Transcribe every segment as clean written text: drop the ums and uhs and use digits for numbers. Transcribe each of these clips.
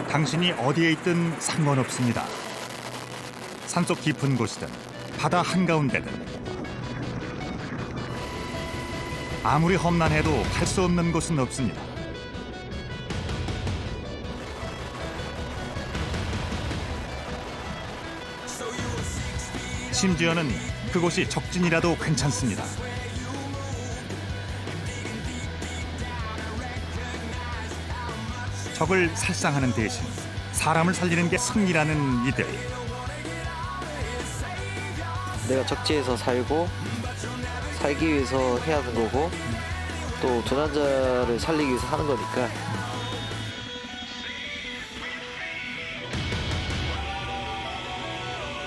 당신이 어디에 있든 상관없습니다. 산속 깊은 곳이든 바다 한가운데든 아무리 험난해도 갈 수 없는 곳은 없습니다. 심지어는 그곳이 적진이라도 괜찮습니다. 적을 살상하는 대신 사람을 살리는 게 승리라는 이들. 내가 적지에서 살고 살기 위해서 해야 하는 거고 또 도난자를 살리기 위해서 하는 거니까.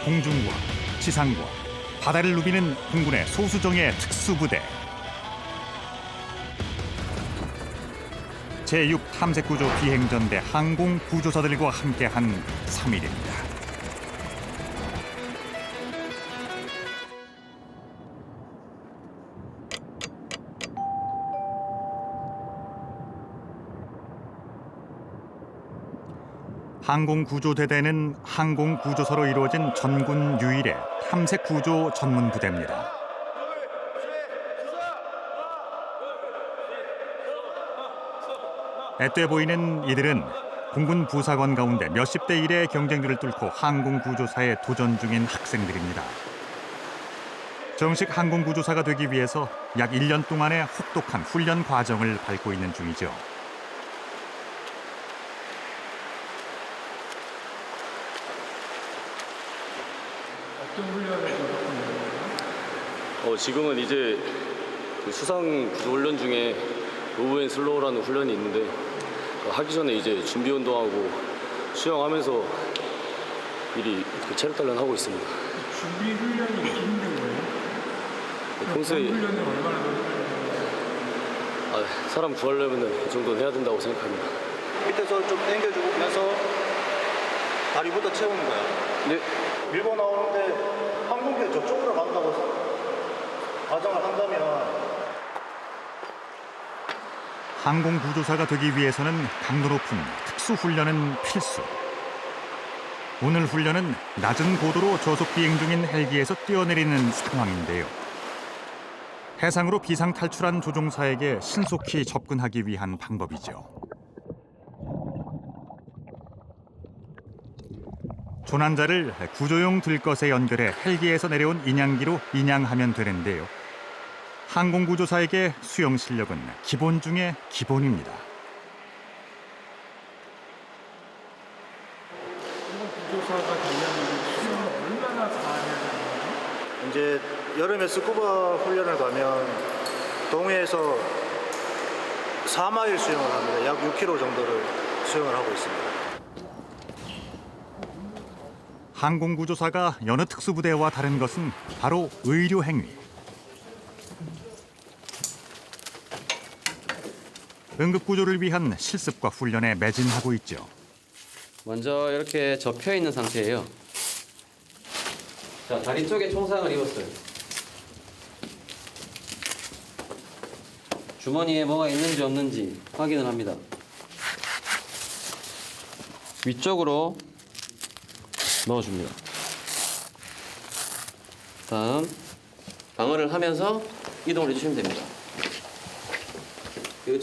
공중과 지상과 바다를 누비는 공군의 소수정예 특수부대. 제6 탐색구조 비행전대 항공구조사들과 함께한 3일입니다. 항공구조대대는 항공구조사로 이루어진 전군 유일의 탐색구조 전문부대입니다. 앳돼 보이는 이들은 공군 부사관 가운데 몇십 대 1의 경쟁률을 뚫고 항공구조사에 도전 중인 학생들입니다. 정식 항공구조사가 되기 위해서 약 1년 동안의 혹독한 훈련 과정을 밟고 있는 중이죠. 어떤 훈련을 좀 받고 있는 거예요? 지금은 이제 그 수상 구조 훈련 중에 로브 앤 슬로우라는 훈련이 있는데 하기 전에 이제 준비 운동하고 수영하면서 미리 그 체력 단련하고 있습니다. 준비 훈련이 이렇게 힘든 거예요? 평소에 훈련을 얼마나 더 사람 구하려면 이 정도는 해야 된다고 생각합니다. 밑에서 좀 당겨주면서 다리부터 채우는 거야. 네. 밀고 나오는데 항공기 저쪽으로 간다고 가정을 한다면 항공구조사가 되기 위해서는 강도 높은 특수훈련은 필수. 오늘 훈련은 낮은 고도로 저속 비행 중인 헬기에서 뛰어내리는 상황인데요. 해상으로 비상 탈출한 조종사에게 신속히 접근하기 위한 방법이죠. 조난자를 구조용 들것에 연결해 헬기에서 내려온 인양기로 인양하면 되는데요. 항공구조사에게 수영 실력은 기본 중에 기본입니다. 구조사가 되려면 수영을 얼마나 잘해야 되나요? 이제 여름에 스쿠버 훈련을 가면 동해에서 4마일 수영을 합니다. 약 6km 정도를 수영을 하고 있습니다. 항공구조사가 여느 특수부대와 다른 것은 바로 의료 행위. 응급구조를 위한 실습과 훈련에 매진하고 있죠. 먼저 이렇게 접혀 있는 상태예요. 자, 다리 쪽에 총상을 입었어요. 주머니에 뭐가 있는지 없는지 확인을 합니다. 위쪽으로 넣어줍니다. 다음 방어를 하면서 이동을 해주시면 됩니다. 그리고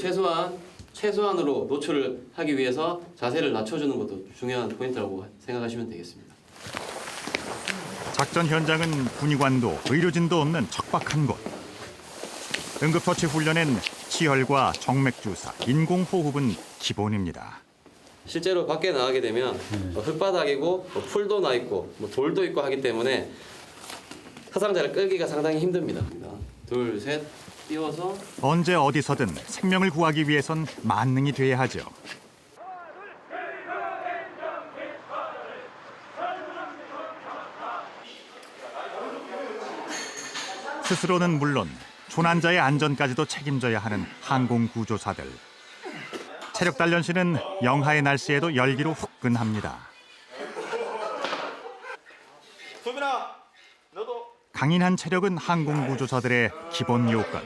최소한으로 노출을 하기 위해서 자세를 낮춰주는 것도 중요한 포인트라고 생각하시면 되겠습니다. 작전 현장은 군의관도 의료진도 없는 척박한 곳. 응급처치 훈련엔 치열과 정맥주사, 인공호흡은 기본입니다. 실제로 밖에 나가게 되면 흙바닥이고 풀도 나 있고 돌도 있고 하기 때문에 사상자를 끌기가 상당히 힘듭니다. 둘, 셋, 띄워서 언제 어디서든 생명을 구하기 위해선 만능이 돼야 하죠. 스스로는 물론 조난자의 안전까지도 책임져야 하는 항공구조사들. 체력 단련실은 영하의 날씨에도 열기로 후끈합니다. 소민아, 너도 강인한 체력은 항공구조사들의 기본 요건.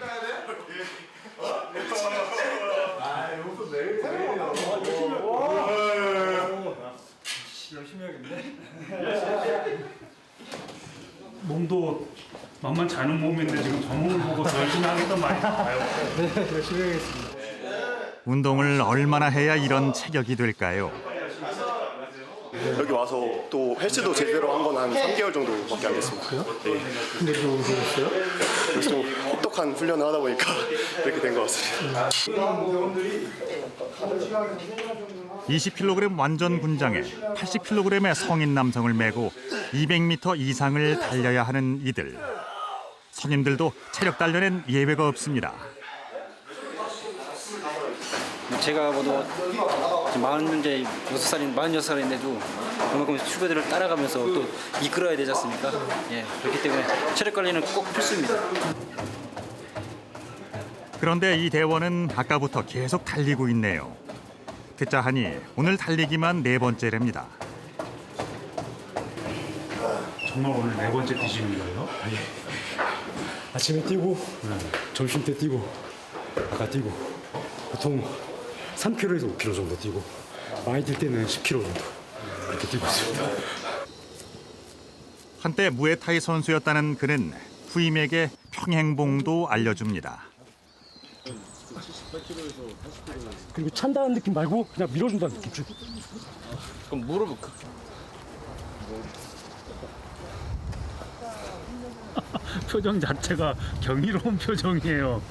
몸도 만만치 않은 몸인데 지금 저 몸을 보고 더 열심히 하겠다는 말이 나와요. 열심히 하겠습니다. 운동을 얼마나 해야 이런 체격이 될까요? 여기 와서 또 헬스도 제대로 한 건 한 3개월 정도밖에 안 됐습니다. 네. 근데 또 오셨어요? 그래서 좀 혹독한 훈련을 하다 보니까 이렇게 된 것 같습니다. 20kg 완전 군장에 80kg의 성인 남성을 메고 200m 이상을 달려야 하는 이들. 선임들도 체력 단련엔 예외가 없습니다. 제가 모두 46살인데도 그만큼 후배들을 따라가면서 또 이끌어야 되지 않습니까? 예, 그렇기 때문에 체력 관리는 꼭 필수입니다. 그런데 이 대원은 아까부터 계속 달리고 있네요. 듣자 하니 오늘 달리기만 4번째랍니다. 정말 오늘 4번째 뛰시는 거예요? 아침에 뛰고 점심 때 뛰고 아까 뛰고 보통 3km에서 5km 정도 뛰고 많이 뛸 때는 10km 정도 이렇게 뛰고 있습니다. 한때 무에타이 선수였다는 그는 후임에게 평행봉도 알려줍니다. 그리고 찬다는 느낌 말고 그냥 밀어준다는 느낌. 그럼 무릎을 표정 자체가 경이로운 표정이에요.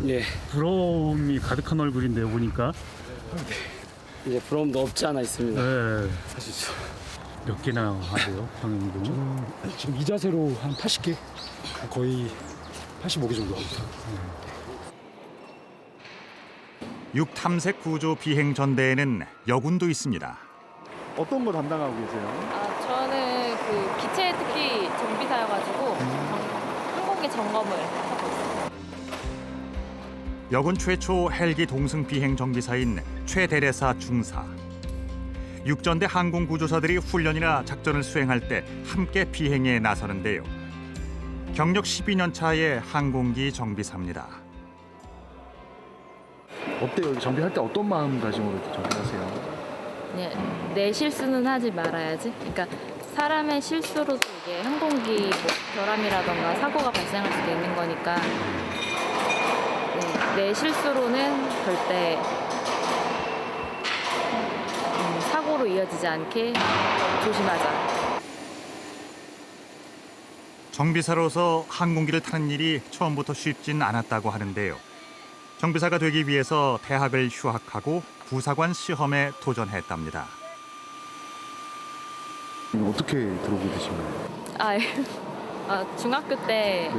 예, 부러움이 가득한 얼굴인데요, 보니까. 이제 부러움도 없지 않아 있습니다. 네. 몇 개나 하세요, 평행봉? 지금 이 자세로 한 80개, 거의 85개 정도 합니다. 6탐색 구조 비행 전대에는 여군도 있습니다. 어떤 거 담당하고 계세요? 저는 그 기체 특기 정비사여가지고 항공기 점검을 하고 있어요. 여군 최초 헬기 동승 비행 정비사인 최대레사 중사. 육전대 항공 구조사들이 훈련이나 작전을 수행할 때 함께 비행에 나서는데요. 경력 12년 차의 항공기 정비사입니다. 어때요? 여기 정비할 때 어떤 마음가짐으로 이렇게 정비하세요? 내 실수는 하지 말아야지. 그러니까 사람의 실수로도 이게 항공기 결함이라던가 사고가 발생할 수도 있는 거니까 내 실수로는 절대 사고로 이어지지 않게 조심하자. 정비사로서 항공기를 타는 일이 처음부터 쉽진 않았다고 하는데요. 정비사가 되기 위해서 대학을 휴학하고 부사관 시험에 도전했답니다. 어떻게 들어오게 되신 거예요? 중학교 때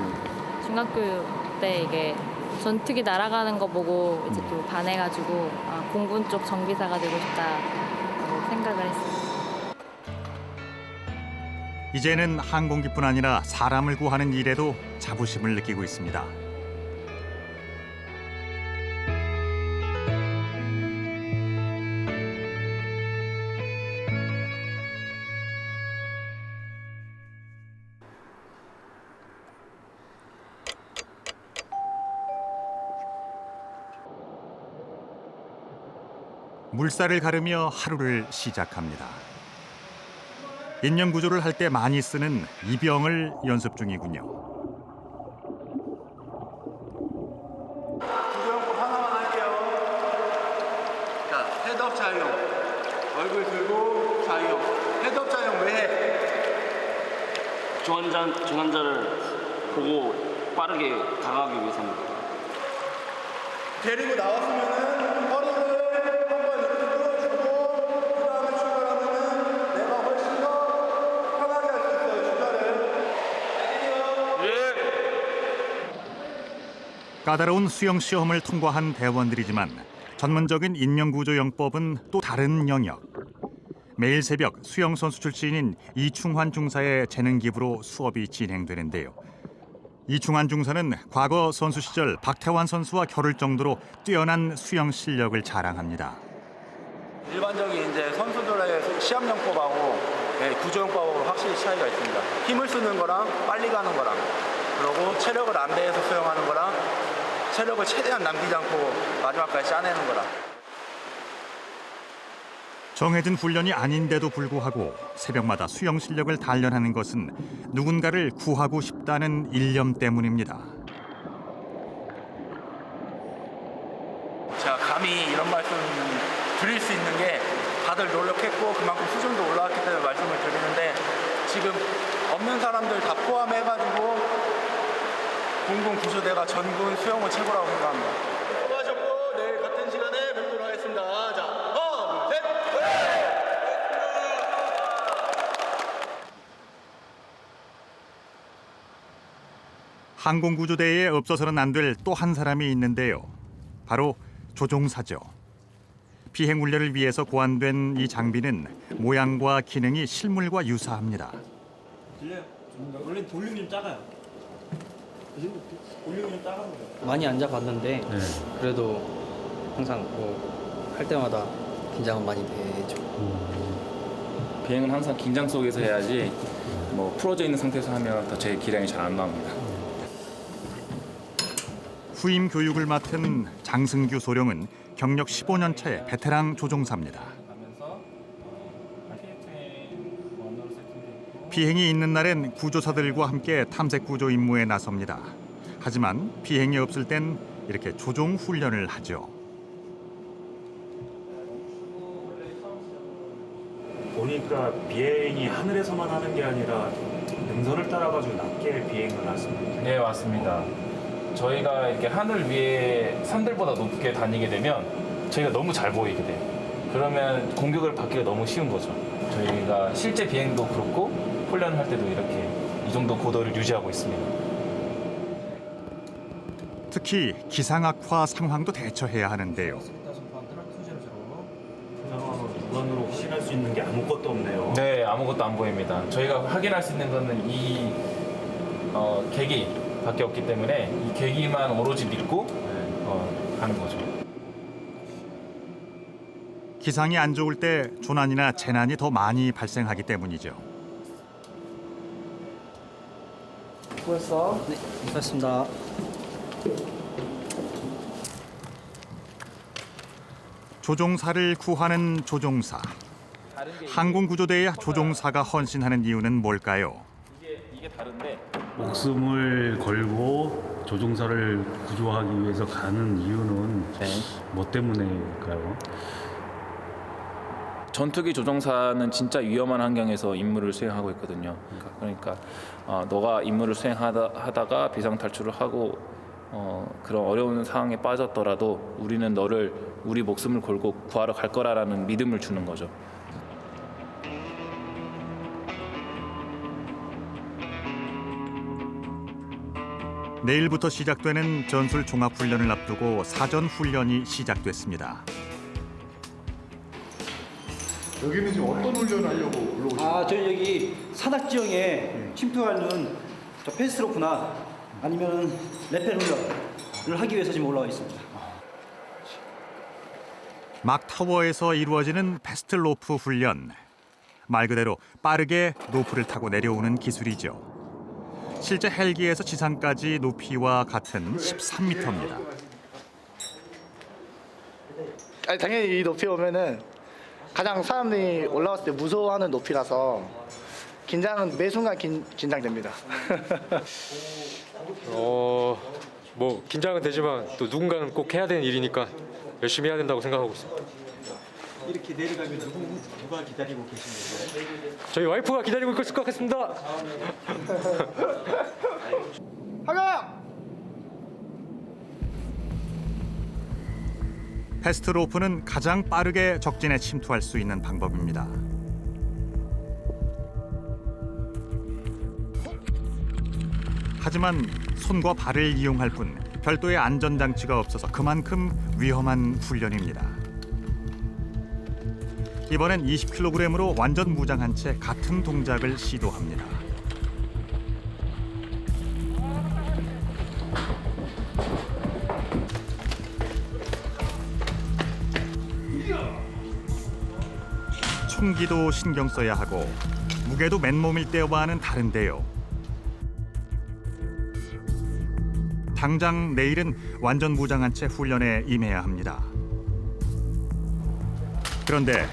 이게 전투기 날아가는 거 보고 이제 또 반해가지고 공군 쪽 정비사가 되고 싶다고 생각을 했어요. 이제는 항공기뿐 아니라 사람을 구하는 일에도 자부심을 느끼고 있습니다. 물살을 가르며 하루를 시작합니다. 인명 구조를 할 때 많이 쓰는 이병을 연습 중이군요. 구조용법 하나만 할게요. 자, 헤드업 자용. 얼굴 들고 자용. 헤드업 자용 왜 해? 중환자를 보고 빠르게 다가가기 위해서입니다. 데리고 나왔으면은 허리를 한번 이렇게 끌어주고 그 다음에 출발하면은 내가 훨씬 더 편하게 할 수 있어요. 출발을. 까다로운 수영 시험을 통과한 대원들이지만 전문적인 인명구조영법은 또 다른 영역. 매일 새벽 수영 선수 출신인 이충환 중사의 재능 기부로 수업이 진행되는데요. 이충환 중사는 과거 선수 시절 박태환 선수와 겨룰 정도로 뛰어난 수영 실력을 자랑합니다. 일반적인 이제 선수들의 시합용법하고 구조용법하고 확실히 차이가 있습니다. 힘을 쓰는 거랑 빨리 가는 거랑 그리고 체력을 안배해서 수영하는 거랑 체력을 최대한 남기지 않고 마지막까지 짜내는 거랑 정해진 훈련이 아닌데도 불구하고 새벽마다 수영 실력을 단련하는 것은 누군가를 구하고 싶다는 일념 때문입니다. 제가 감히 이런 말씀 드릴 수 있는 게 다들 노력했고 그만큼 수준도 올라왔기 때문에 말씀을 드리는데 지금 없는 사람들 다 포함해가지고 공군구조대가 전군 수영을 최고라고 생각합니다. 수고하셨고 내일 같은 시간에 뵙도록 하겠습니다. 자, 하나, 둘, 셋! 항공구조대에 없어서는 안 될 또 한 사람이 있는데요. 바로 조종사죠. 비행 훈련을 위해서 고안된 이 장비는 모양과 기능이 실물과 유사합니다. 들려요? 원래 볼륨이 좀 작아요. 볼륨이 좀 작은 거예요. 많이 앉아봤는데 그래도 항상 뭐 할 때마다 긴장은 많이 되죠. 비행은 항상 긴장 속에서 해야지 뭐 풀어져 있는 상태에서 하면 더 제 기량이 잘 안 나옵니다. 후임 교육을 맡은 장승규 소령은 경력 15년 차의 베테랑 조종사입니다. 비행이 있는 날엔 구조사들과 함께 탐색 구조 임무에 나섭니다. 하지만 비행이 없을 땐 이렇게 조종 훈련을 하죠. 보니까 비행이 하늘에서만 하는 게 아니라 능선을 따라가지고 낮게 비행을 하십니다. 네, 맞습니다. 저희가 이렇게 하늘 위에 산들보다 높게 다니게 되면 저희가 너무 잘 보이게 돼요. 그러면 공격을 받기가 너무 쉬운 거죠. 저희가 실제 비행도 그렇고 훈련을 할 때도 이렇게 이 정도 고도를 유지하고 있습니다. 특히 기상악화 상황도 대처해야 하는데요. 육안으로 확인할 수 있는 게 아무것도 없네요. 네, 아무것도 안 보입니다. 저희가 확인할 수 있는 거는 이 계기밖에 없기 때문에 이 계기만 오로지 믿고 하는 거죠. 기상이 안 좋을 때 조난이나 재난이 더 많이 발생하기 때문이죠. 수고했어. 네, 수고했습니다. 조종사를 구하는 조종사. 항공구조대의 조종사가 헌신하는 이유는 뭘까요? 이게 다른데 목숨을 걸고 조종사를 구조하기 위해서 가는 이유는 뭐 때문일까요? 전투기 조종사는 진짜 위험한 환경에서 임무를 수행하고 있거든요. 그러니까 너가 임무를 수행하다가 비상탈출을 하고 그런 어려운 상황에 빠졌더라도 우리는 너를 우리 목숨을 걸고 구하러 갈 거라는 믿음을 주는 거죠. 내일부터 시작되는 전술 종합훈련을 앞두고 사전 훈련이 시작됐습니다. 여기는 지금 어떤 훈련을 하려고 불러오신 저희 여기 산악 지형에 침투하는 저 패스트로프나 아니면 레펠 훈련을 하기 위해서 지금 올라와 있습니다. 막타워에서 이루어지는 패스트로프 훈련. 말 그대로 빠르게 로프를 타고 내려오는 기술이죠. 실제 헬기에서 지상까지 높이와 같은 13m입니다. 당연히 이 높이 오면은 가장 사람들이 올라왔을 때 무서워하는 높이라서 긴장은 매 순간 긴장됩니다. 뭐 긴장은 되지만 또 누군가는 꼭 해야 되는 일이니까 열심히 해야 된다고 생각하고 있습니다. 이렇게 내려가면 누가 기다리고 계신 거예요? 저희 와이프가 기다리고 있을 것 같습니다. 하강! 패스트로프는 가장 빠르게 적진에 침투할 수 있는 방법입니다. 하지만 손과 발을 이용할 뿐 별도의 안전장치가 없어서 그만큼 위험한 훈련입니다. 이번엔 20kg으로 완전 무장한 채 같은 동작을 시도합니다. 총기도 신경 써야 하고 무게도 맨몸일 때와는 다른데요. 당장 내일은 완전 무장한 채 훈련에 임해야 합니다. 그런데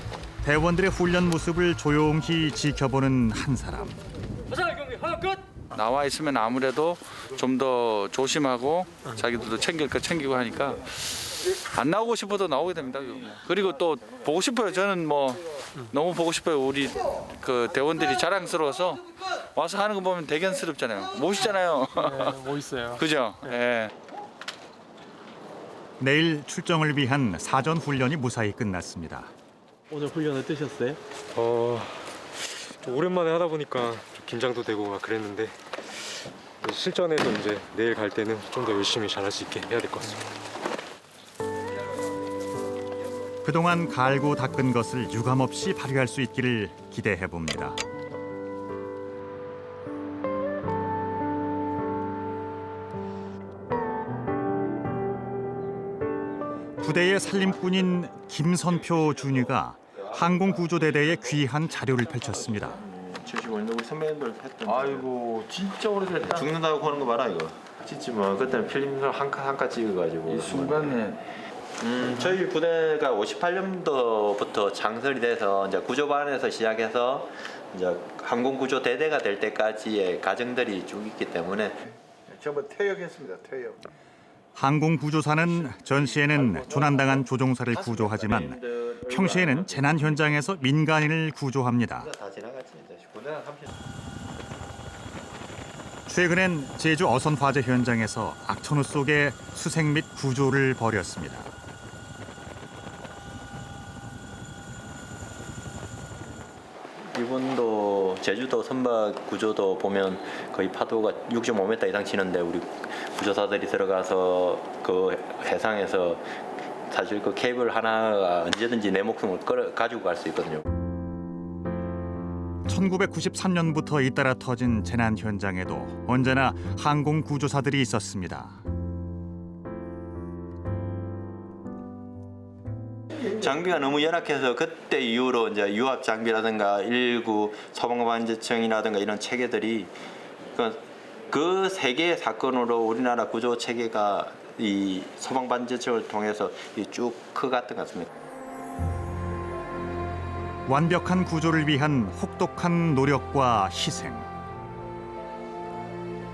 대원들의 훈련 모습을 조용히 지켜보는 한 사람. 나와 있으면 아무래도 좀 더 조심하고 자기들도 챙길 거 챙기고 하니까 안 나오고 싶어도 나오게 됩니다. 그리고 또 보고 싶어요. 저는 뭐 너무 보고 싶어요. 우리 그 대원들이 자랑스러워서 와서 하는 거 보면 대견스럽잖아요. 멋있잖아요. 멋있어요. 그죠? 예. 내일 출정을 위한 사전 훈련이 무사히 끝났습니다. 오늘 훈련 어떠셨어요? 좀 오랜만에 하다 보니까 좀 긴장도 되고 막 그랬는데 실전에서 이제 내일 갈 때는 좀 더 열심히 잘할 수 있게 해야 될 것 같습니다. 그동안 갈고 닦은 것을 유감없이 발휘할 수 있기를 기대해 봅니다. 부대의 살림꾼인 김선표 준이가 항공구조대대의 귀한 자료를 펼쳤습니다. 75년도 우리 선배님들 했던. 아이고 진짜 오래됐다. 죽는다고 하는 거 봐라 이거. 진짜 뭐 그때는 필름을 한 칸 찍어가지고. 이 순간에. 저희 부대가 58년도부터 창설이 돼서 이제 구조반에서 시작해서 이제 항공구조대대가 될 때까지의 과정들이 쭉 있기 때문에 전부 퇴역했습니다. 퇴역. 항공구조사는 전시에는 조난당한 조종사를 구조하지만 평시에는 재난 현장에서 민간인을 구조합니다. 다 지나갔지 이제. 최근엔 제주 어선 화재 현장에서 악천후 속에 수색 및 구조를 벌였습니다. 일본도 제주도 선박 구조도 보면 거의 파도가 6.5m 이상 치는데 우리 구조사들이 들어가서 그 해상에서 사실 그 케이블 하나가 언제든지 내 목숨을 가지고 갈 수 있거든요. 1993년부터 잇따라 터진 재난 현장에도 언제나 항공구조사들이 있었습니다. 장비가 너무 열악해서 그때 이후로 이제 유압 장비라든가 119 소방관제청이라든가 이런 체계들이 그 세 개의 사건으로 우리나라 구조 체계가 이 소방관제청을 통해서 쭉 커갔던 것 같습니다. 완벽한 구조를 위한 혹독한 노력과 희생.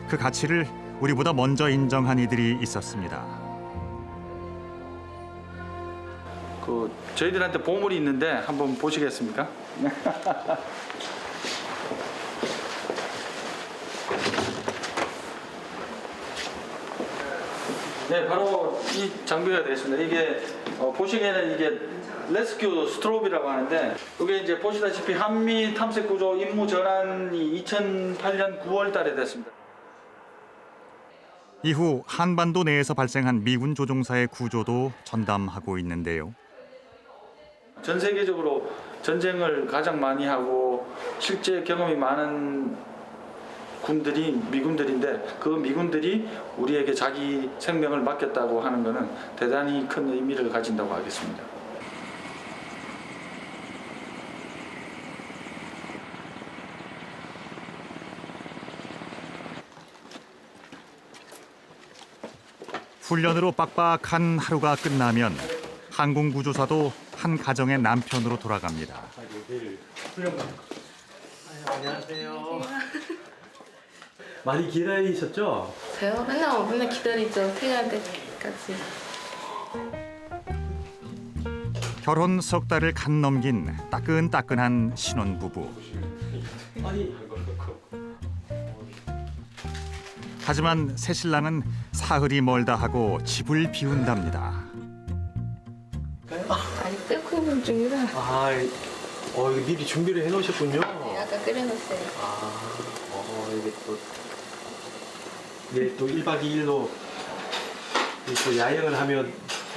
그 가치를 우리보다 먼저 인정한 이들이 있었습니다. 그 저희들한테 보물이 있는데 한번 보시겠습니까? 네, 바로 이 장비가 되겠습니다. 이게 보시기에는 이게 레스큐 스트롭이라고 하는데 이게 이제 보시다시피 한미 탐색 구조 임무 전환이 2008년 9월 달에 됐습니다. 이후 한반도 내에서 발생한 미군 조종사의 구조도 전담하고 있는데요. 전 세계적으로 전쟁을 가장 많이 하고 실제 경험이 많은 군들이 미군들인데 그 미군들이 우리에게 자기 생명을 맡겼다고 하는 것은 대단히 큰 의미를 가진다고 하겠습니다. 훈련으로 빡빡한 하루가 끝나면 항공구조사도 한 가정의 남편으로 돌아갑니다. 안녕하세요. 많이 기다리셨죠? 저요? 맨날 기다리죠. 퇴근할 때까지. 결혼 석 달을 간 넘긴 따끈따끈한 신혼부부. 하지만 새신랑은 사흘이 멀다 하고 집을 비운답니다. 아직 끓고 있는 중이라. 이거 미리 준비를 해놓으셨군요. 네, 아까 끓여놨어요. 이게 또 1박 2일로 또 야영을 하면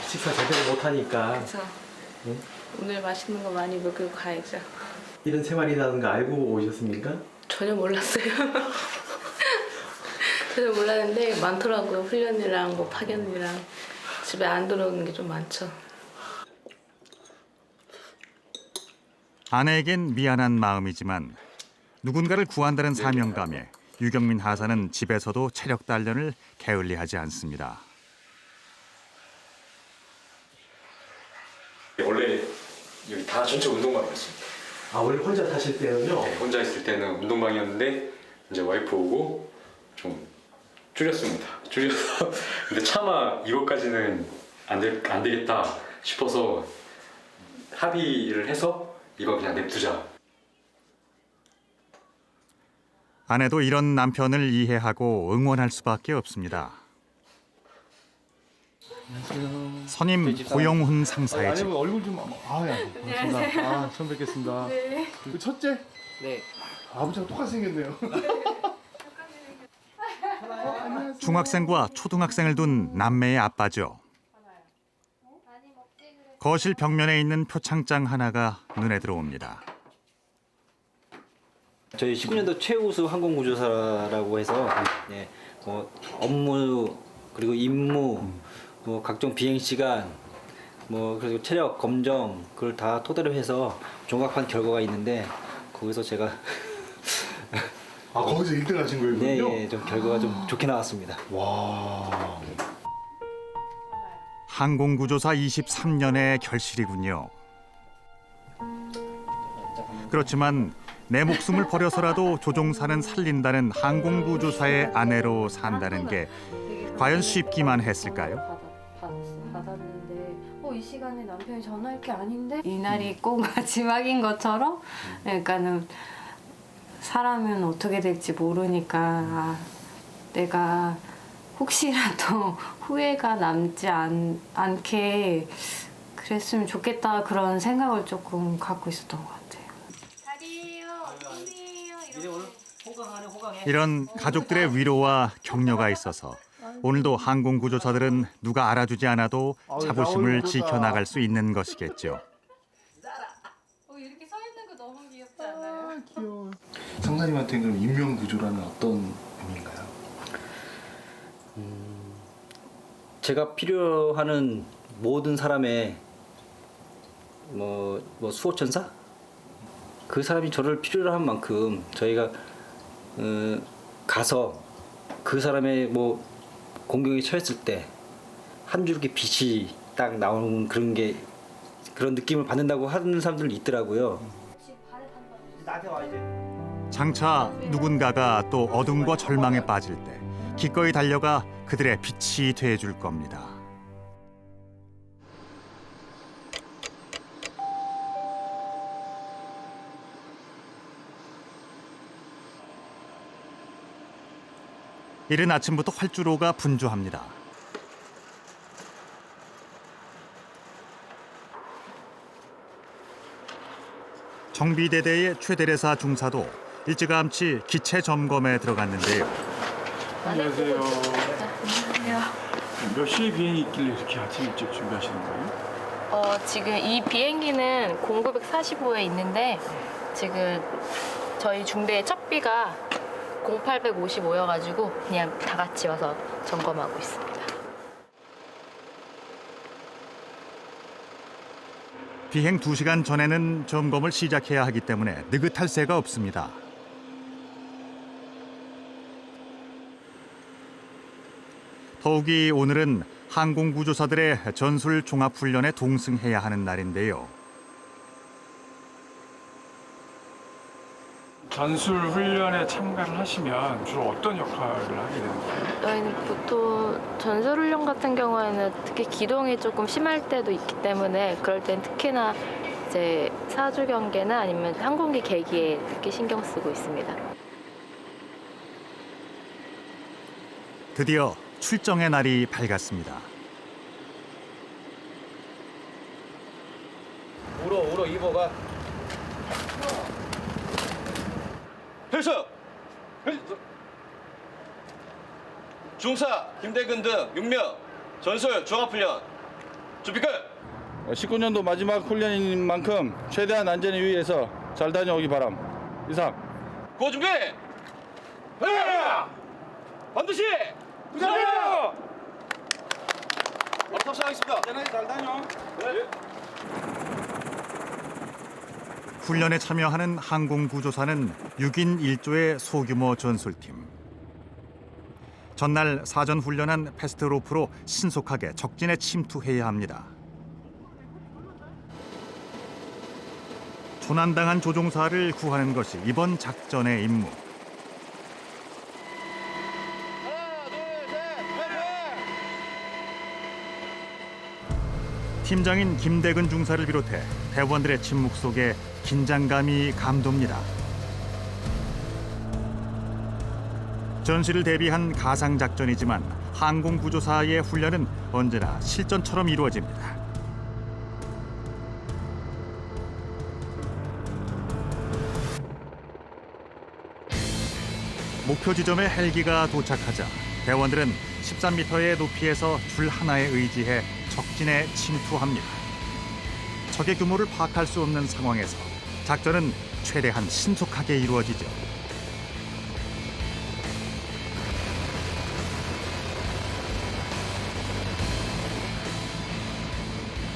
식사 제대로 못하니까. 그렇죠. 응? 오늘 맛있는 거 많이 먹고 가야죠. 이런 생활이라는 거 알고 오셨습니까? 전혀 몰랐어요. 전혀 몰랐는데 많더라고요. 훈련이랑 뭐 파견이랑 집에 안 들어오는 게 좀 많죠. 아내에겐 미안한 마음이지만 누군가를 구한다는 사명감에 유경민 하사는 집에서도 체력 단련을 게을리하지 않습니다. 원래 여기 다 전체 운동방이었습니다. 아 원래 혼자 타실 때는요? 네, 혼자 있을 때는 운동방이었는데 이제 와이프 오고 좀 줄였습니다. 줄여서 근데 차마 이것까지는 안 되겠다 싶어서 합의를 해서 이거 그냥 냅두자. 아내도 이런 남편을 이해하고 응원할 수밖에 없습니다. 안녕하세요. 선임 고영훈 상사의 집. 아니 얼굴 좀 반갑습니다. 아 처음 뵙겠습니다. 네. 그 첫째? 네. 아버지랑 똑같이 생겼네요. 중학생과 초등학생을 둔 남매의 아빠죠. 거실 벽면에 있는 표창장 하나가 눈에 들어옵니다. 저희 19년도 최우수 항공구조사라고 해서 네, 뭐 업무 그리고 임무 뭐 각종 비행 시간 뭐 그리고 체력 검정 그걸 다 토대로 해서 종합한 결과가 있는데 거기서 제가 아 거기서 1등 하신 거예요? 네, 그럼요? 예, 좀 결과가 좀 좋게 나왔습니다. 와. 항공구조사 23년의 결실이군요. 그렇지만 내 목숨을 버려서라도 조종사는 살린다는 항공구조사의 아내로 산다는 게 과연 쉽기만 했을까요? 받았는데 이 시간에 남편이 전화할 게 아닌데 이날이 꼭 마지막인 것처럼 그러니까는 사람은 어떻게 될지 모르니까 내가 혹시라도 후회가 남지 않게 그랬으면 좋겠다 그런 생각을 조금 갖고 있었던 것 같아요. 이런 가족들의 위로와 격려가 있어서 오늘도 항공구조사들은 누가 알아주지 않아도 자부심을 지켜나갈 수 있는 것이겠죠. 이렇게 서 있는 거 너무 귀엽지 않아요? 귀여워. 상사님한테는 그럼 인명구조라는 어떤 의미인가요? 제가 필요하는 모든 사람의 뭐 수호천사? 그 사람이 저를 필요로 한 만큼 저희가 가서 그 사람의 뭐 공격에 처했을 때 한 줄기 빛이 딱 나오는 그런 느낌을 받는다고 하는 사람들이 있더라고요. 장차 누군가가 또 어둠과 절망에 빠질 때 기꺼이 달려가 그들의 빛이 돼줄 겁니다. 이른 아침부터 활주로가 분주합니다. 정비대대의 최대레사 중사도 일찌감치 기체 점검에 들어갔는데요. 안녕하세요. 몇 시에 비행이 있길래 이렇게 아침 일찍 준비하시는 거예요? 지금 이 비행기는 0945에 있는데 지금 저희 중대의 첫 비가 0855여가지고 그냥 다 같이 와서 점검하고 있습니다. 비행 2시간 전에는 점검을 시작해야 하기 때문에 느긋할 새가 없습니다. 더욱이 오늘은 항공구조사들의 전술 종합훈련에 동승해야 하는 날인데요. 전술 훈련에 참가를 하시면 주로 어떤 역할을 하게 되는 거예요? 저희는 보통 전술훈련 같은 경우에는 특히 기동이 조금 심할 때도 있기 때문에 그럴 땐 특히나 이제 사주 경계나 아니면 항공기 계기에 특히 신경 쓰고 있습니다. 드디어 출정의 날이 밝았습니다. 우로 2보가 필수! 중사 김대근 등 6명 전술 종합훈련 준비 끝! 19년도 마지막 훈련인 만큼 최대한 안전에 유의해서 잘 다녀오기 바람. 이상. 고 준비! 반드시! 부탁해요! 바로 탑승하겠습니다. 잘 다녀. 훈련에 참여하는 항공구조사는 6인 1조의 소규모 전술팀. 전날 사전 훈련한 패스트로프로 신속하게 적진에 침투해야 합니다. 조난당한 조종사를 구하는 것이 이번 작전의 임무. 팀장인 김대근 중사를 비롯해 대원들의 침묵 속에 긴장감이 감돕니다. 전시를 대비한 가상작전이지만 항공구조사의 훈련은 언제나 실전처럼 이루어집니다. 목표 지점에 헬기가 도착하자 대원들은 13m의 높이에서 줄 하나에 의지해 적진에 침투합니다. 적의 규모를 파악할 수 없는 상황에서 작전은 최대한 신속하게 이루어지죠.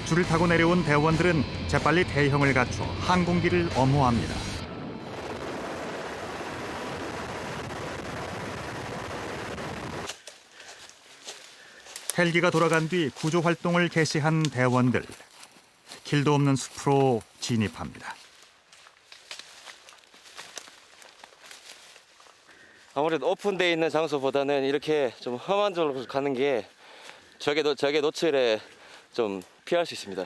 줄을 타고 내려온 대원들은 재빨리 대형을 갖춰 항공기를 엄호합니다. 헬기가 돌아간 뒤 구조 활동을 개시한 대원들. 길도 없는 숲으로 진입합니다. 아무래도 오픈되어 있는 장소보다는 이렇게 좀 험한 쪽으로 가는 게 적의 노출에 좀 피할 수 있습니다.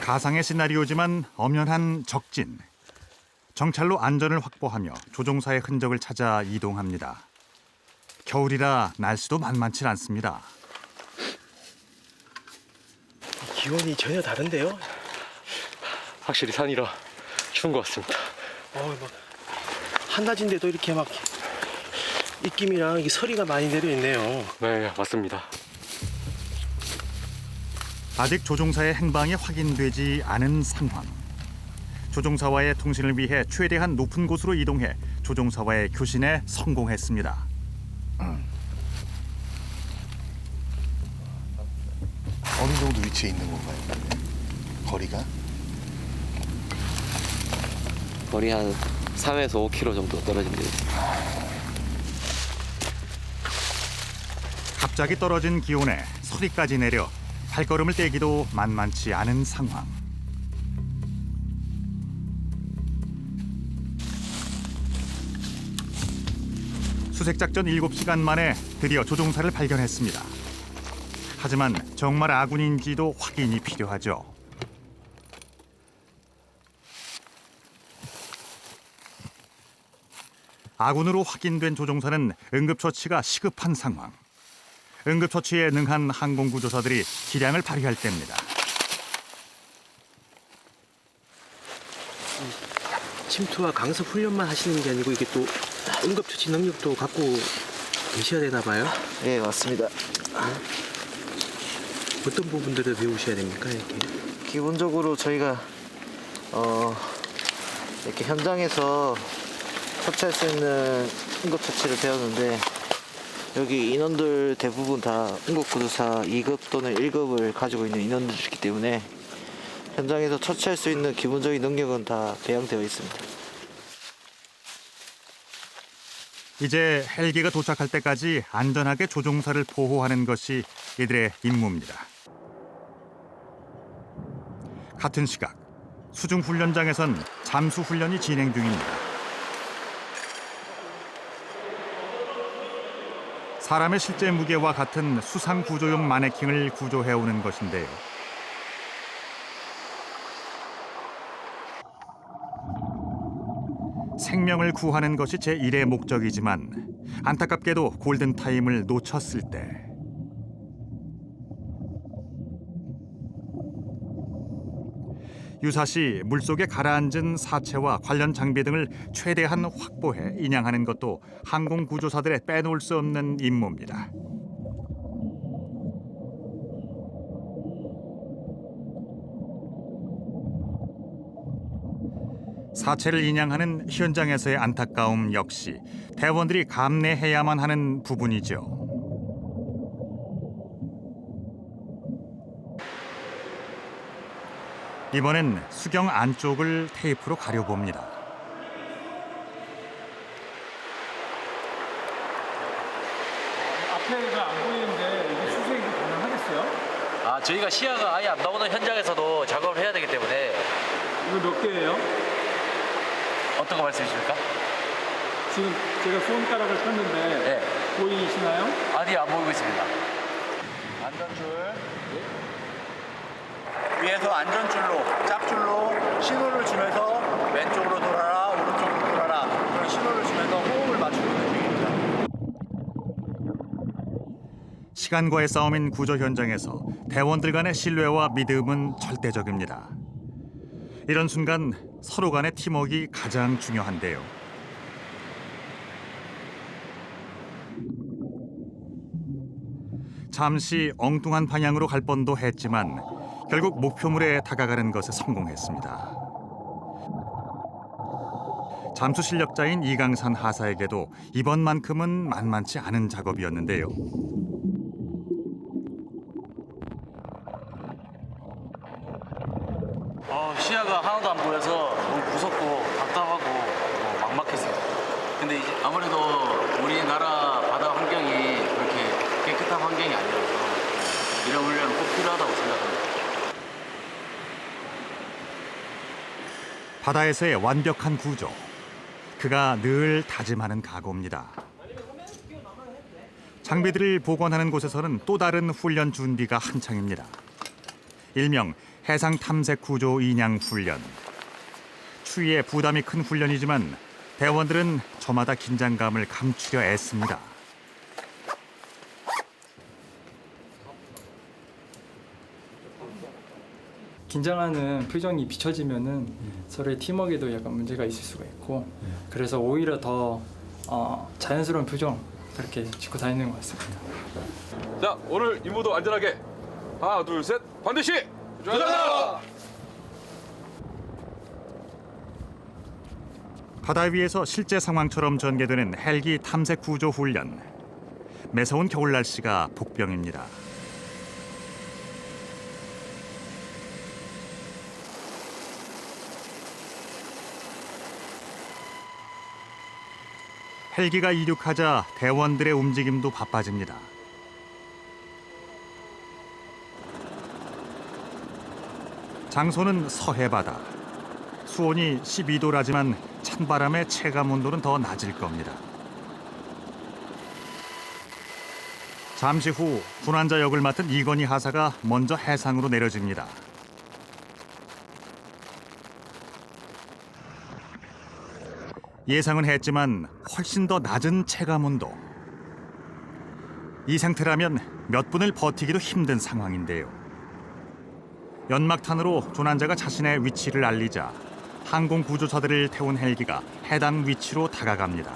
가상의 시나리오지만 엄연한 적진. 정찰로 안전을 확보하며 조종사의 흔적을 찾아 이동합니다. 겨울이라 날씨도 만만치 않습니다. 기온이 전혀 다른데요? 확실히 산이라 추운 것 같습니다. 막 한낮인데도 이렇게 막 입김이랑 이 서리가 많이 내려 있네요. 네, 맞습니다. 아직 조종사의 행방이 확인되지 않은 상황. 조종사와의 통신을 위해 최대한 높은 곳으로 이동해 조종사와의 교신에 성공했습니다. 어느 정도 위치에 있는 건가요? 거리가? 거리 한 3에서 5km 정도 떨어진대요. 갑자기 떨어진 기온에 서리까지 내려 발걸음을 떼기도 만만치 않은 상황. 수색작전 7시간 만에 드디어 조종사를 발견했습니다. 하지만 정말 아군인지도 확인이 필요하죠. 아군으로 확인된 조종사는 응급처치가 시급한 상황. 응급처치에 능한 항공구조사들이 기량을 발휘할 때입니다. 침투와 강습 훈련만 하시는 게 아니고 이게 또 응급처치 능력도 갖고 계셔야 되나 봐요? 네, 맞습니다. 어떤 부분들을 배우셔야 됩니까, 이렇게? 기본적으로 저희가 이렇게 현장에서 처치할 수 있는 응급처치를 배웠는데 여기 인원들 대부분 다 응급구조사 2급 또는 1급을 가지고 있는 인원들이기 때문에 현장에서 처치할 수 있는 기본적인 능력은 다 배양되어 있습니다. 이제 헬기가 도착할 때까지 안전하게 조종사를 보호하는 것이 이들의 임무입니다. 같은 시각 수중훈련장에선 잠수훈련이 진행 중입니다. 사람의 실제 무게와 같은 수상구조용 마네킹을 구조해오는 것인데요. 생명을 구하는 것이 제1의 목적이지만 안타깝게도 골든타임을 놓쳤을 때 유사시 물속에 가라앉은 사체와 관련 장비 등을 최대한 확보해 인양하는 것도 항공구조사들의 빼놓을 수 없는 임무입니다. 사체를 인양하는 현장에서의 안타까움 역시 대원들이 감내해야만 하는 부분이죠. 이번엔 수경 안쪽을 테이프로 가려봅니다. 앞에가 안 보이는데 이게 수색이 가능하겠어요? 저희가 시야가 아예 안 나오는 현장에서도 작업을 가수 몇 개예요? 어떤 거 말씀이십니까? 지금 제가 손가락을 폈는데 보이시나요? 아니, 안 보이고 있습니다. 안전줄. 위에서 안전줄로, 짝줄로 신호를 주면서 왼쪽으로 돌아라, 오른쪽으로 돌아라. 그런 신호를 주면서 호흡을 맞추고 있는 중입니다. 시간과의 싸움인 구조 현장에서 대원들 간의 신뢰와 믿음은 절대적입니다. 이런 순간 서로 간의 팀워크가 가장 중요한데요. 잠시 엉뚱한 방향으로 갈 뻔도 했지만 결국 목표물에 다가가는 것에 성공했습니다. 잠수 실력자인 이강산 하사에게도 이번만큼은 만만치 않은 작업이었는데요. 시야가 하나도 안 보여서 너무 무섭고 답답하고 막막했어요. 근데 이제 아무래도 우리나라 바다 환경이 그렇게 깨끗한 환경이 아니라서 이런 훈련은 꼭 필요하다고 생각합니다. 바다에서의 완벽한 구조. 그가 늘 다짐하는 각오입니다. 장비들을 복원하는 곳에서는 또 다른 훈련 준비가 한창입니다. 일명 해상 탐색 구조 인양 훈련. 추위에 부담이 큰 훈련이지만 대원들은 저마다 긴장감을 감추려 애씁니다. 긴장하는 표정이 비춰지면은 서로의 팀워크에도 약간 문제가 있을 수가 있고 그래서 오히려 더 자연스러운 표정 그렇게 짓고 다니는 것 같습니다. 자, 오늘 임무도 안전하게 하나, 둘, 셋, 반드시 조심하자! 바다 위에서 실제 상황처럼 전개되는 헬기 탐색 구조 훈련. 매서운 겨울 날씨가 복병입니다. 헬기가 이륙하자 대원들의 움직임도 바빠집니다. 장소는 서해바다. 수온이 12도라지만 찬바람의 체감 온도는 더 낮을 겁니다. 잠시 후 군환자 역을 맡은 이건희 하사가 먼저 해상으로 내려집니다. 예상은 했지만 훨씬 더 낮은 체감 온도. 이 상태라면 몇 분을 버티기도 힘든 상황인데요. 연막탄으로 조난자가 자신의 위치를 알리자 항공구조사들을 태운 헬기가 해당 위치로 다가갑니다.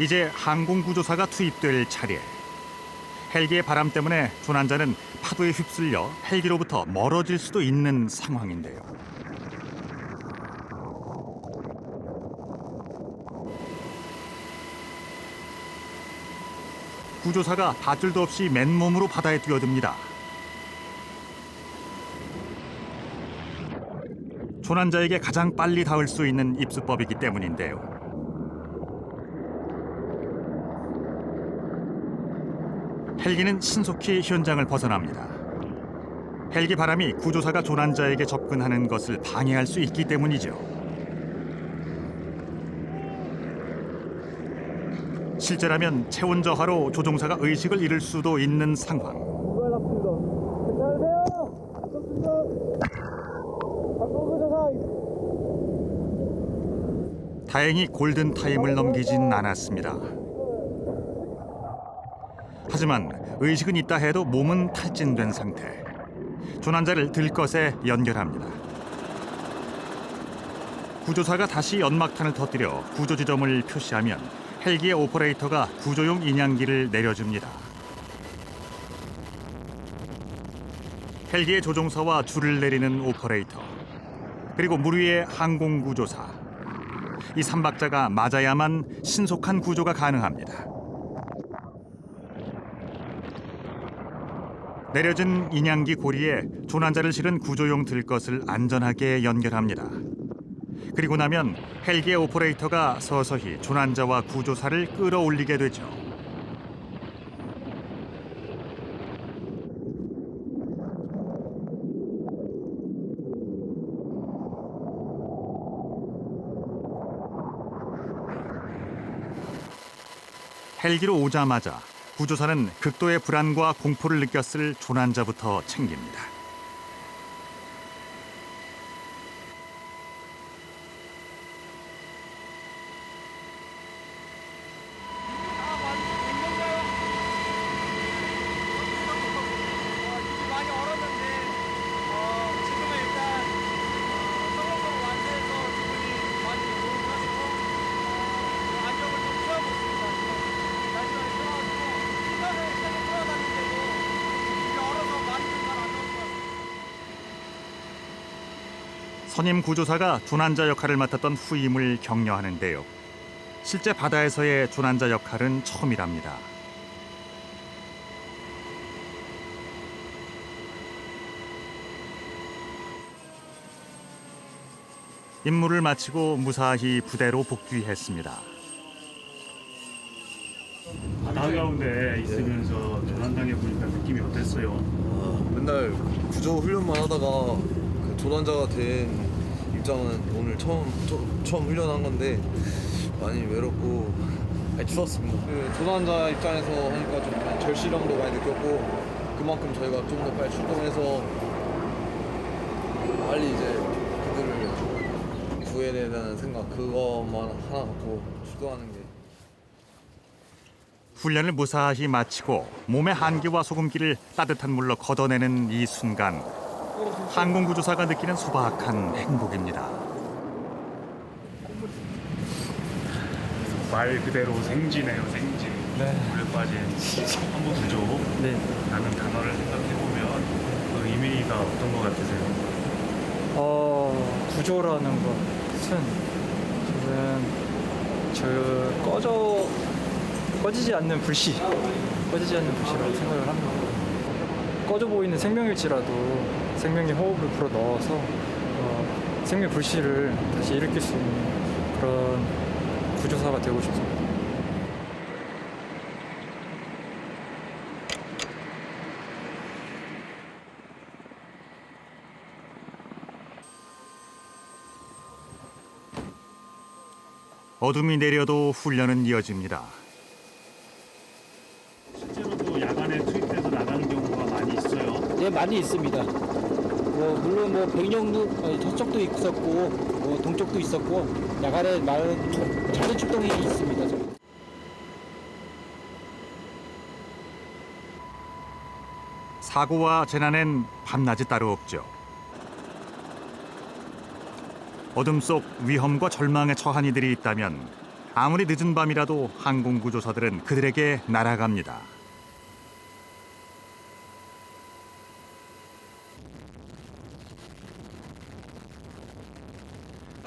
이제 항공구조사가 투입될 차례. 헬기의 바람 때문에 조난자는 파도에 휩쓸려 헬기로부터 멀어질 수도 있는 상황인데요. 구조사가 밧줄도 없이 맨몸으로 바다에 뛰어듭니다. 조난자에게 가장 빨리 닿을 수 있는 입수법이기 때문인데요. 헬기는 신속히 현장을 벗어납니다. 헬기 바람이 구조사가 조난자에게 접근하는 것을 방해할 수 있기 때문이죠. 실제라면 체온 저하로 조종사가 의식을 잃을 수도 있는 상황. 다행히 골든타임을 넘기진 않았습니다. 하지만 의식은 있다 해도 몸은 탈진된 상태. 조난자를 들것에 연결합니다. 구조사가 다시 연막탄을 터뜨려 구조 지점을 표시하면 헬기의 오퍼레이터가 구조용 인양기를 내려줍니다. 헬기의 조종사와 줄을 내리는 오퍼레이터, 그리고 물 위의 항공구조사. 이 3박자가 맞아야만 신속한 구조가 가능합니다. 내려진 인양기 고리에 조난자를 실은 구조용 들것을 안전하게 연결합니다. 그리고 나면 헬기의 오퍼레이터가 서서히 조난자와 구조사를 끌어올리게 되죠. 헬기로 오자마자 구조사는 극도의 불안과 공포를 느꼈을 조난자부터 챙깁니다. 선임 구조사가 조난자 역할을 맡았던 후임을 격려하는데요. 실제 바다에서의 조난자 역할은 처음이랍니다. 임무를 마치고 무사히 부대로 복귀했습니다. 바다 가운데 있으면서 조난당해 보니까 느낌이 어땠어요? 맨날 구조 훈련만 하다가 그 조난자가 된 입장은 오늘 처음 훈련한 건데 많이 외롭고 추웠습니다. 그 조난자 입장에서 하니까 좀 절실함도 많이 느꼈고 그만큼 저희가 좀 더 빨리 출동해서 빨리 이제 그들을 구해내야 되는 생각 그것만 하나 갖고 출동하는 게. 훈련을 무사히 마치고 몸의 한기와 소금기를 따뜻한 물로 걷어내는 이 순간 항공구조사가 느끼는 소박한 행복입니다. 말 그대로 생지네요, 생지. 물에 빠진 항공구조라는 단어를 생각해보면 그 의미가 어떤 것 같으세요? 구조라는 것은 지금 꺼지지 않는 불씨라고 생각을 합니다. 꺼져 보이는 생명일지라도 생명의 호흡을 불어 넣어서 생명 불씨를 다시 일으킬 수 있는 그런 구조사가 되고 싶습니다. 어둠이 내려도 훈련은 이어집니다. 실제로도 야간에 투입돼서 나가는 경우가 많이 있어요. 네, 많이 있습니다. 물론 백령도 서쪽도 있었고 동쪽도 있었고 야간에 많은 작은 출동이 있습니다. 사고와 재난엔 밤낮이 따로 없죠. 어둠 속 위험과 절망에 처한 이들이 있다면 아무리 늦은 밤이라도 항공구조사들은 그들에게 날아갑니다.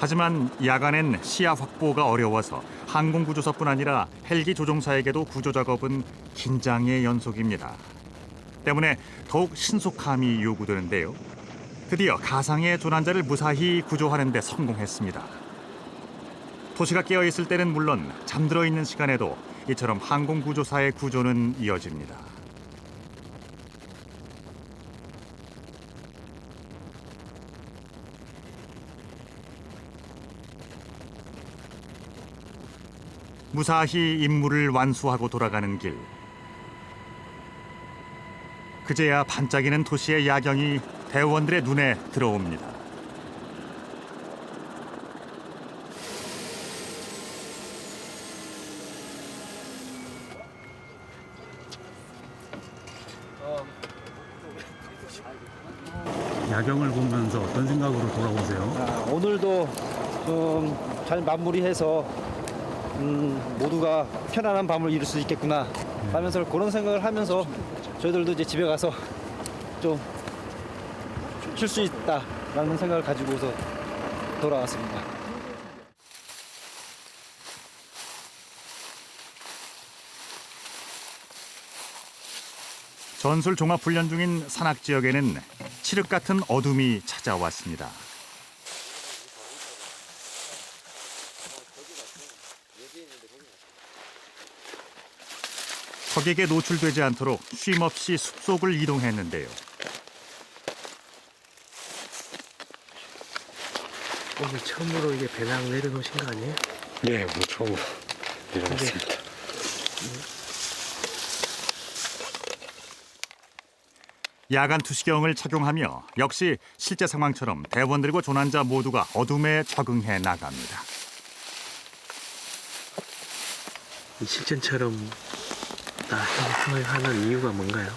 하지만 야간엔 시야 확보가 어려워서 항공구조사뿐 아니라 헬기 조종사에게도 구조작업은 긴장의 연속입니다. 때문에 더욱 신속함이 요구되는데요. 드디어 가상의 조난자를 무사히 구조하는 데 성공했습니다. 도시가 깨어있을 때는 물론 잠들어 있는 시간에도 이처럼 항공구조사의 구조는 이어집니다. 무사히 임무를 완수하고 돌아가는 길. 그제야 반짝이는 도시의 야경이 대원들의 눈에 들어옵니다. 야경을 보면서 어떤 생각으로 돌아오세요? 오늘도 좀 잘 마무리해서 모두가 편안한 밤을 이룰 수 있겠구나 하면서 그런 생각을 하면서 저희들도 이제 집에 가서 좀 쉴 수 있다라는 생각을 가지고서 돌아왔습니다. 전술 종합훈련 중인 산악 지역에는 칠흑 같은 어둠이 찾아왔습니다. 적에게 노출되지 않도록 쉼없이 숲속을 이동했는데요. 오늘 처음으로 이게 배낭 내려놓으신 거 아니에요? 네, 오늘 처음으로 내려놨습니다. 야간 투시경을 착용하며 역시 실제 상황처럼 대원들과 조난자 모두가 어둠에 적응해 나갑니다. 이 실전처럼 다 행동하는 이유가 뭔가요?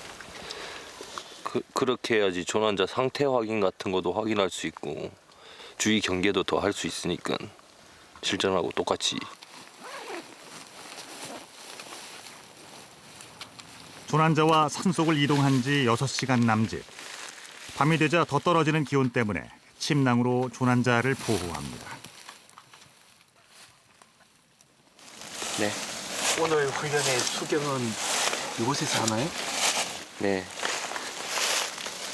그렇게 해야지 조난자 상태 확인 같은 것도 확인할 수 있고 주의 경계도 더 할 수 있으니까 실전하고 똑같이. 조난자와 산속을 이동한 지 6시간 남짓. 밤이 되자 더 떨어지는 기온 때문에 침낭으로 조난자를 보호합니다. 네. 오늘 훈련의 수경은 이곳에서 하나요? 네.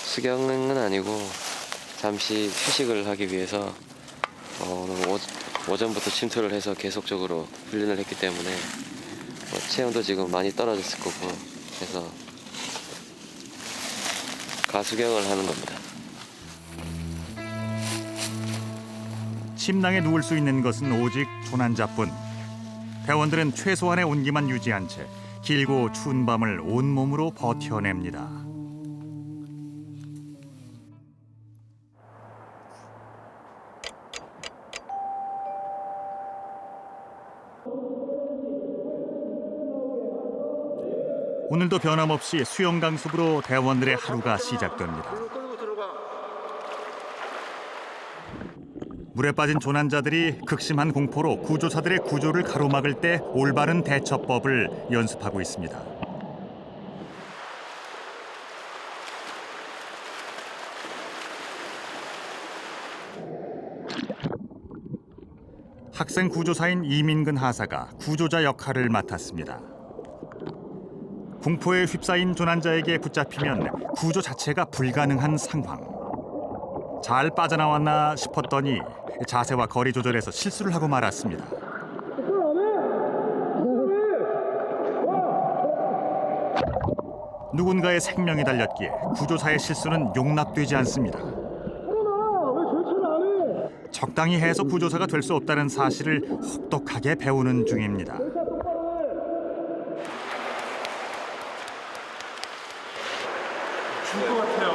수경은 아니고 잠시 휴식을 하기 위해서 오늘 오전부터 침투를 해서 계속적으로 훈련을 했기 때문에 체온도 지금 많이 떨어졌을 거고 그래서 가수경을 하는 겁니다. 침낭에 누울 수 있는 것은 오직 조난자뿐. 대원들은 최소한의 온기만 유지한 채 길고 추운 밤을 온몸으로 버텨냅니다. 오늘도 변함없이 수영 강습으로 대원들의 하루가 시작됩니다. 물에 빠진 조난자들이 극심한 공포로 구조사들의 구조를 가로막을 때 올바른 대처법을 연습하고 있습니다. 학생 구조사인 이민근 하사가 구조자 역할을 맡았습니다. 공포에 휩싸인 조난자에게 붙잡히면 구조 자체가 불가능한 상황. 잘 빠져나왔나 싶었더니 자세와 거리 조절에서 실수를 하고 말았습니다. 누군가의 생명이 달렸기에 구조사의 실수는 용납되지 않습니다. 적당히 해서 구조사가 될 수 없다는 사실을 혹독하게 배우는 중입니다. 죽을 것 같아요.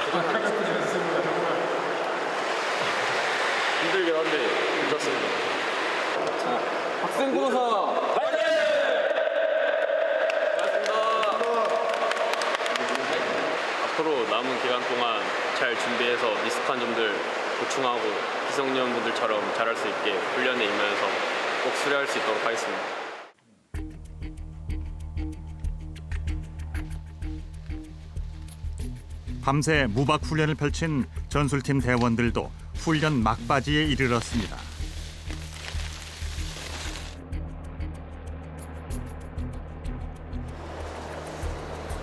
아까 같은 연습을 정말 힘들긴 한데 괜찮습니다. 자, 학생 구조사 파이팅! 앞으로 남은 기간 동안 잘 준비해서 미숙한 점들 보충하고 기성요원분들처럼 잘할 수 있게 훈련에 임하여서 꼭 수료할 수 있도록 하겠습니다. 밤새 무박 훈련을 펼친 전술팀 대원들도 훈련 막바지에 이르렀습니다.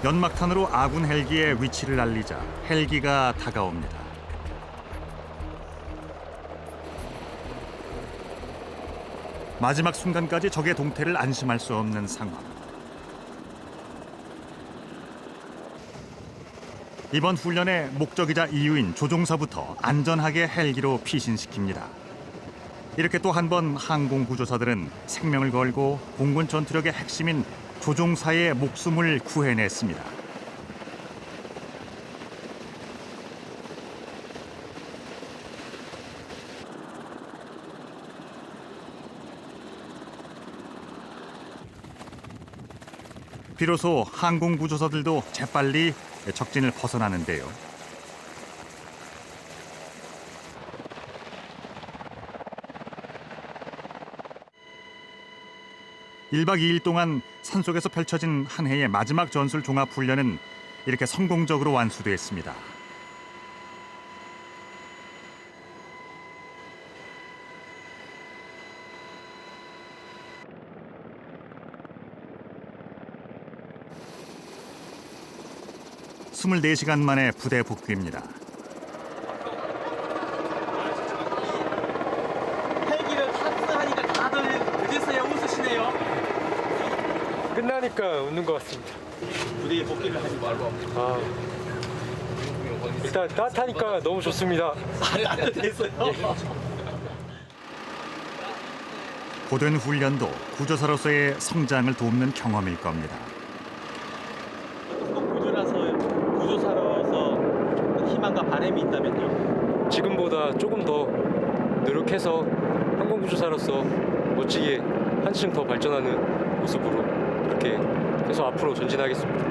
연막탄으로 아군 헬기의 위치를 알리자 헬기가 다가옵니다. 마지막 순간까지 적의 동태를 안심할 수 없는 상황. 이번 훈련의 목적이자 이유인 조종사부터 안전하게 헬기로 피신시킵니다. 이렇게 또 한 번 항공구조사들은 생명을 걸고 공군 전투력의 핵심인 조종사의 목숨을 구해냈습니다. 비로소 항공구조사들도 재빨리 적진을 벗어나는데요. (1박 2일) 동안 산속에서 펼쳐진 한 해의 마지막 전술 종합 훈련은 이렇게 성공적으로 완수됐습니다. (24시간) 만에 부대 복귀입니다. 헬기를 탑승하니까 다들 그제서야 웃으시네요. 끝나니까 웃는 것 같습니다. 부대에 복귀를 하지 말고. 일단 따뜻하니까 너무 좋습니다. 따뜻했어요. 고된 훈련도 구조사로서의 성장을 돕는 경험일 겁니다. 구조사로서 희망과 바람이 있다면요? 지금보다 조금 더 노력해서 항공구조사로서 멋지게 한층 더 발전하는 모습으로 그렇게 계속 앞으로 전진하겠습니다.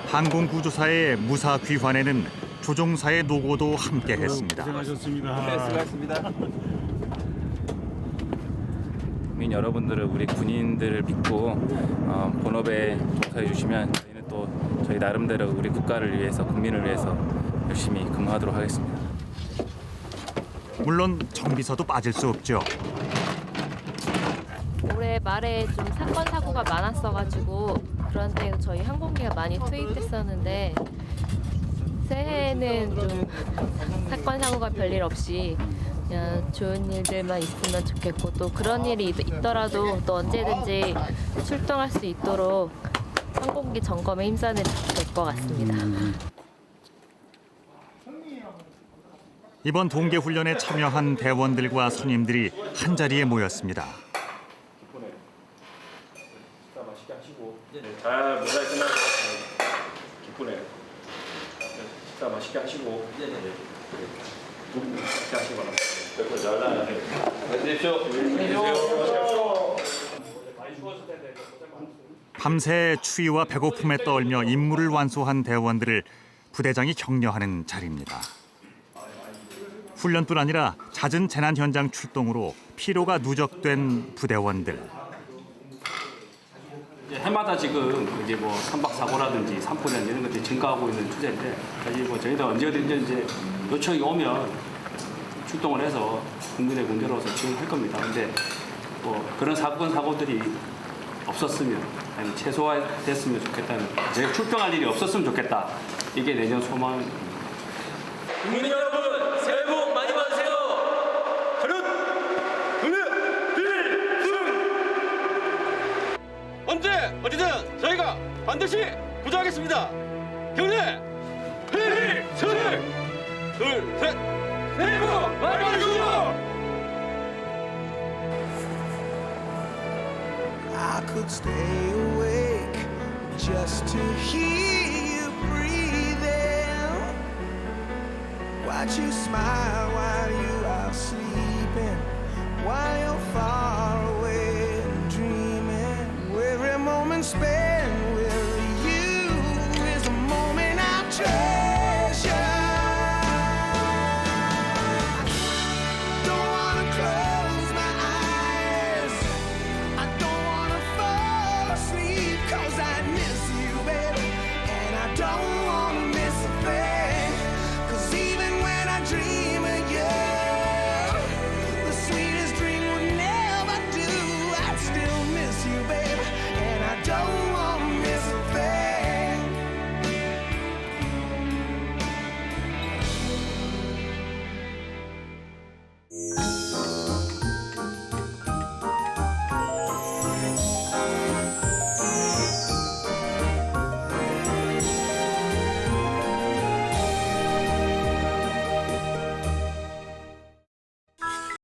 항공구조사의 무사 귀환에는 조종사의 노고도 함께했습니다. 고생하셨습니다. 네, 수고하셨습니다. 국민 여러분들을 우리 군인들을 믿고 본업에 종사해 주시면 저희는 또 저희 나름대로 우리 국가를 위해서 국민을 위해서 열심히 근무하도록 하겠습니다. 물론 정비서도 빠질 수 없죠. 올해 말에 좀 사건 사고가 많았어가지고 그런 때 저희 항공기가 많이 투입됐었는데 새해에는 좀 사건 사고가 별일 없이 그냥 좋은 일들만 있으면 좋겠고 또 그런 일이 있더라도 또 언제든지 출동할 수 있도록 항공기 점검에 힘써야 될 것 같습니다. 이번 동계훈련에 참여한 대원들과 선임들이 한자리에 모였습니다. 잘 무사히 끝날 것 같아요. 기쁘네요. 식사 맛있게 하시고. 맛있게 하시기 바랍니다. 잘 나가세요. 밤새 추위와 배고픔에 떨며 임무를 완수한 대원들을 부대장이 격려하는 자리입니다. 훈련뿐 아니라 잦은 재난 현장 출동으로 피로가 누적된 부대원들. 해마다 지금 이제 뭐 선박 사고라든지 산불이나 이런 것들이 증가하고 있는 추세인데 사실 뭐 저희도 언제든지 이제 요청이 오면 출동을 해서 국민의 군대로서 지원할 겁니다. 근데 뭐 그런 사고들이 없었으면 아니면 최소화됐으면 좋겠다는 제가 출동할 일이 없었으면 좋겠다. 이게 내년 소망입니다. 국민 여러분 새해 복 많이 받으세요. 언제 어디든 저희가 반드시 구조하겠습니다. 경례 필승 둘 셋 새해 복 많이 받으시죠. I could stay awake just to hear you breathing. Watch you smile while you are sleeping, while you're far away dreaming. Every moment spent